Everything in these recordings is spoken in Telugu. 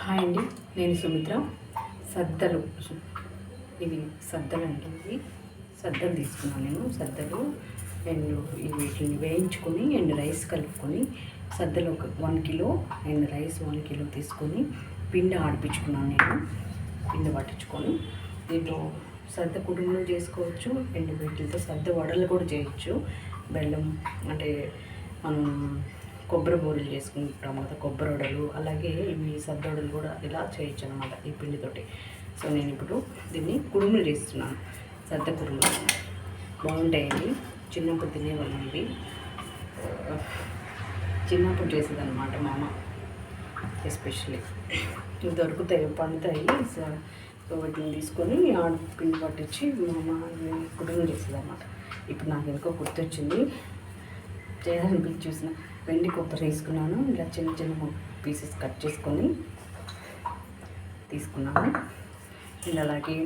హాయ్ అండి, నేను సుమిత్ర. సద్దలు, ఇవి సద్దలు అండి. ఇవి సద్దలు తీసుకున్నాను నేను. సద్దలు అండ్ వీటిని వేయించుకొని అండ్ రైస్ కలుపుకొని సద్దలు ఒక 1 కిలో అండ్ రైస్ 1 కిలో తీసుకొని పిండి ఆడిపించుకున్నాను నేను. పిండి పట్టించుకొని దీంట్లో సద్ద కుటుంబంలో చేసుకోవచ్చు అండ్ వీటితో సద్ద వడలు కూడా చేయొచ్చు. బెల్లం అంటే మనం కొబ్బరి బూరెలు చేసుకుంటాం కదా, కొబ్బరి వడలు, అలాగే ఇవి సద్ద వడలు కూడా ఇలా చేయొచ్చు అనమాట ఈ పిండితోటి. సో నేను ఇప్పుడు దీన్ని కుడుములు చేస్తున్నాను. సద్ద కుడుములు బాగుంటాయండి. చిన్నప్పుడు తినేవాళ్ళం ఇవి. చిన్నప్పుడు చేసేదన్నమాట మా అమ్మ ఎస్పెషల్లీ. ఇవి దొరుకుతాయి, పండుతాయి. సో వీటిని తీసుకొని పిండి పట్టించి మా అమ్మ కుడుములు చేసేదన్నమాట. ఇప్పుడు నాకు ఎందుకో గుర్తొచ్చింది, చేయాలనిపించి చూసిన వెండి కొబ్బరి తీసుకున్నాను. ఇలా చిన్న చిన్న పీసెస్ కట్ చేసుకొని తీసుకున్నాను. ఇలా అలాగే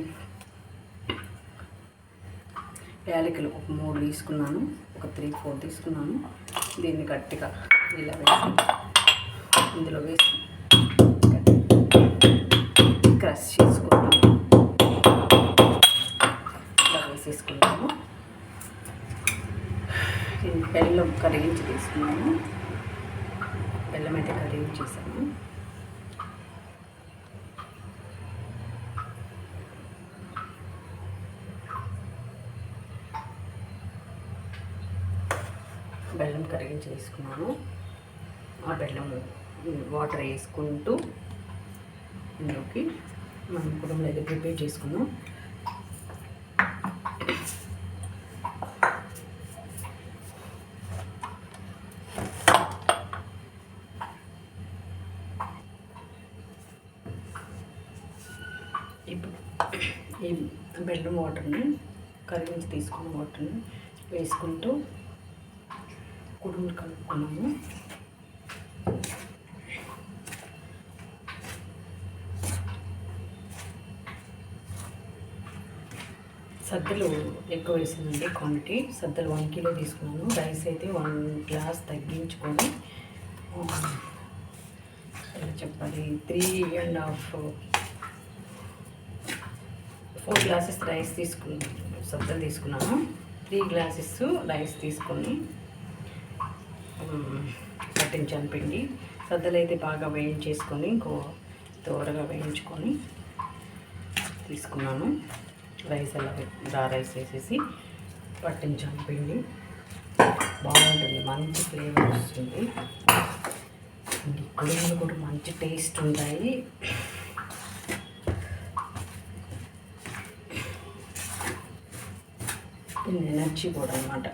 యాలకులు ఒక 3 తీసుకున్నాను, ఒక 3-4 తీసుకున్నాను. దీన్ని గట్టిగా ఇలా వేసి ఇందులో వేసి క్రష్ చేసుకుంటాము. ఇలా వేసేసుకుంటాము. బెల్లం కరిగించి తీసుకున్నాను. బెల్లం అయితే కరిగించేసాను. బెల్లం కరిగించి తీసుకున్నాను. ఆ బెల్లం వాటర్ వేసుకుంటూ ఇందులోకి మనం కుటుంబంలో అయితే ప్రిపేర్ చేసుకున్నాం. ఇప్పుడు ఈ బెల్లం వాటర్ని కరిగించి తీసుకున్న వాటర్ని వేసుకుంటూ కుడుములు కలుపుకున్నాము. సద్దలు ఎక్కువ వేసానండి క్వాంటిటీ. సద్దలు 1 కిలో తీసుకున్నాను. రైస్ అయితే 1 గ్లాస్ తగ్గించుకొని ఎలా చెప్పాలి, 4 గ్లాసెస్ రైస్ తీసుకున్నాను. సద్దలు తీసుకున్నాను. 3 గ్లాసెస్ రైస్ తీసుకొని పట్టించాను పిండి. సద్దలు అయితే బాగా వేయించేసుకొని దోరగా వేయించుకొని తీసుకున్నాను. రైస్ అలా రైస్ వేసేసి పట్టించాను పిండి. బాగుంటుంది, మంచి ఫ్లేవర్ వస్తుంది. కుడుములు కూడా మంచి టేస్ట్ ఉంటాయి. ఎనర్జీ కూడా అన్నమాట.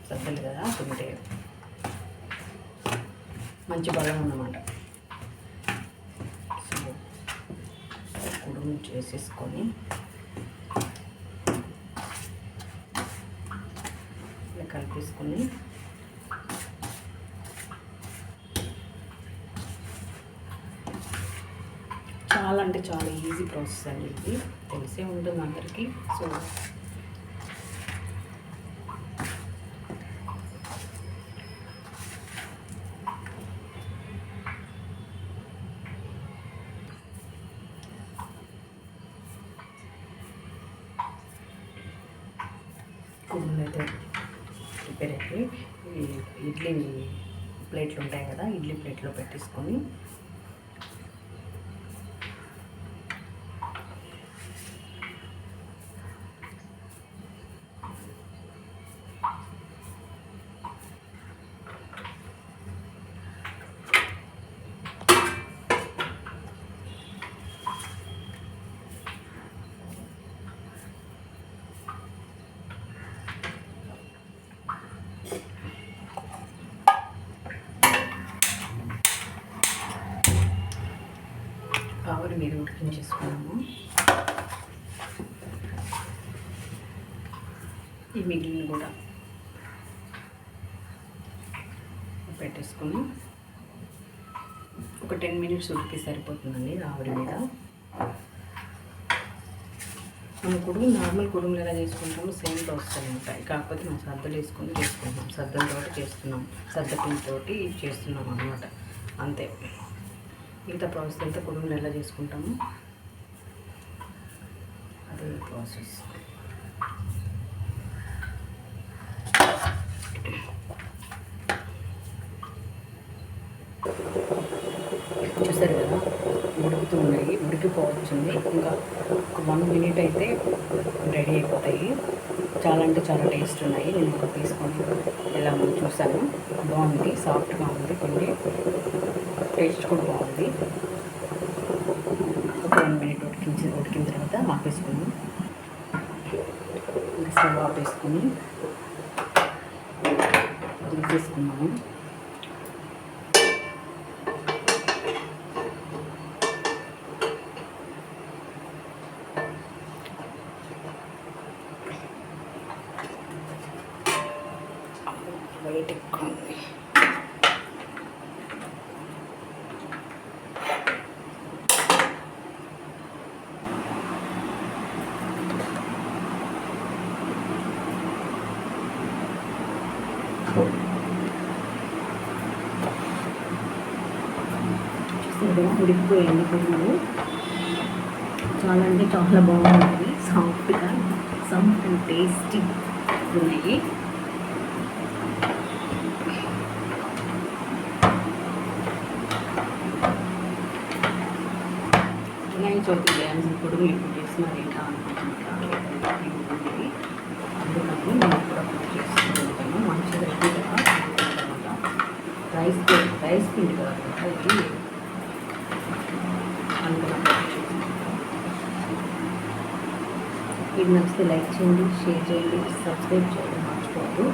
సద్దలు కదా తింటే మంచి బలం అన్నమాట. సో కుడుము చేసేసుకొని ఇలా కలిపేసుకొని చాలా అంటే చాలా ఈజీ ప్రాసెస్ అండి. ఇది తెలిసే ఉంటుంది అందరికీ. సో కుడుములు అయితే ప్రిపేర్ అయిపోయి ఇడ్లీ ప్లేట్లు ఉంటాయి కదా, ఇడ్లీ ప్లేట్లో పెట్టేసుకొని ఆవిరి మీద ఉడికించేసుకున్నాము. ఈ మిగిలిన కూడా పెట్టేసుకొని ఒక 10 మినిట్స్ ఉడికి సరిపోతుందండి ఆవిరి మీద. మనం కుడుము నార్మల్ కుడుములు ఎలా చేసుకుంటాము సేమ్ ప్రాసెస్ ఉంటాయి. కాకపోతే మనం సద్దలు వేసుకొని చేసుకుంటాం. సద్దలతో చేస్తున్నాం, సద్ద పిండితోటి చేస్తున్నాం అన్నమాట, అంతే. మిగతా ప్రాసెస్ అంతా కుడుములు ఎలా చేసుకుంటాము అదే ప్రాసెస్. చూసారు కదా ఉడుకుతూ ఉన్నాయి, ఉడికిపోవచ్చింది. ఇంకా ఒక 1 minute అయితే రెడీ అయిపోతాయి. చాలా అంటే చాలా టేస్ట్ ఉన్నాయి. నేను ఒక తీసుకొని ఇలా చూసాను, బాగుంది, సాఫ్ట్గా ఉంది, కొన్ని టేస్ట్ కూడా బాగుంది. ఒక 1 minute ఉడికిన తర్వాత ఆపేసుకుని స్టవ్ ఆపేసుకొని తీసేసుకున్నాము. వెయిట్ ఎక్కువ ఉంది. ఉడికిపోయింది కుడుములు. చాలా అంటే చాలా బాగుంటుంది, సాఫ్ట్గా, సాఫ్ట్ అండ్ టేస్టీ ఉన్నాయి. వినాయక చవితి చేయాల్సిన కుడుములు ఇప్పుడు చేస్తున్నారు ఏంటా అనుకుంటున్నాను. అందుకని నేను కూడా చేస్తూ ఉంటాను. మంచిగా రెడీగా రైస్ పిండి కదా ఇది ఇది నచ్చితే లైక్ చేయండి, షేర్ చేయండి, సబ్స్క్రైబ్ చేయండి మర్చిపోవద్దు.